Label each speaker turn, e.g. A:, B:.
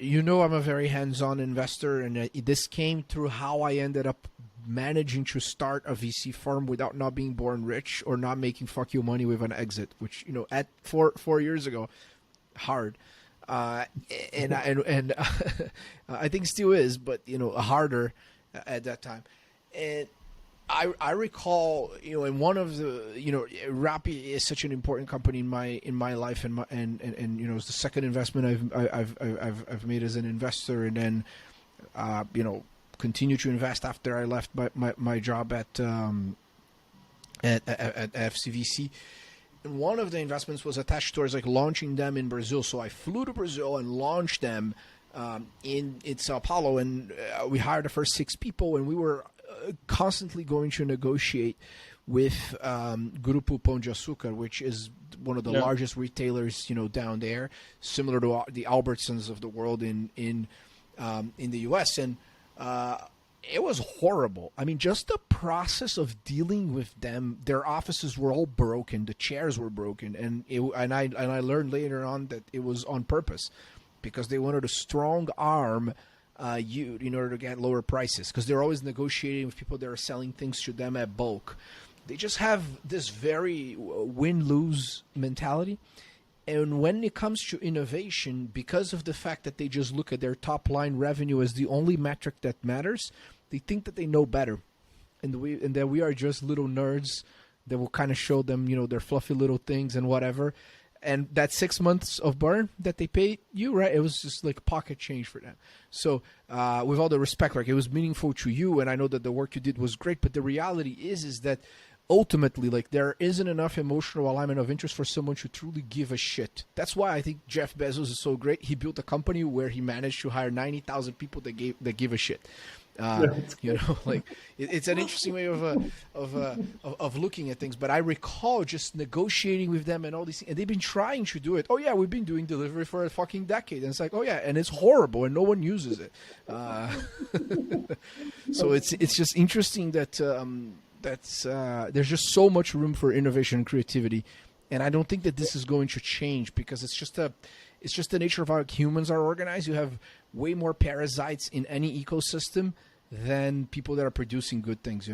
A: I'm a very hands-on investor, and this came through how I ended up managing to start a VC firm without not being born rich or not making fuck you money with an exit, which at 4 years ago, hard, and I think still is, but harder at that time. And I recall, in one of the, Rappi is such an important company in my life, and it's the second investment I've made as an investor, and then, continue to invest after I left my job at FCVC. And one of the investments was attached towards launching them in Brazil. So I flew to Brazil and launched them in Sao Paulo, and we hired the first 6 people, and we were constantly going to negotiate with Grupo Pão de Açúcar, which is one of the largest retailers, down there, similar to the Albertsons of the world in the U.S. And it was horrible. I mean, just the process of dealing with them. Their offices were all broken. The chairs were broken, and I learned later on that it was on purpose, because they wanted to strong arm you in order to get lower prices, because they're always negotiating with people that are selling things to them at bulk. They just have this very win-lose mentality. And when it comes to innovation, because of the fact that they just look at their top-line revenue as the only metric that matters, they think that they know better, and that we are just little nerds that will kind of show them, their fluffy little things and whatever. And that 6 months of burn that they paid you, right, it was just like pocket change for them. So with all the respect, it was meaningful to you, and I know that the work you did was great, but the reality is that ultimately, there isn't enough emotional alignment of interest for someone to truly give a shit. That's why I think Jeff Bezos is so great. He built a company where he managed to hire 90,000 people that give a shit. It's an interesting way of looking at things. But I recall just negotiating with them and all these things, and they've been trying to do it. Oh yeah, we've been doing delivery for a fucking decade, and it's like, oh yeah, and it's horrible, and no one uses it. So it's just interesting that. There's just so much room for innovation and creativity, and I don't think that this is going to change, because it's just the nature of how humans are organized. You have way more parasites in any ecosystem than people that are producing good things,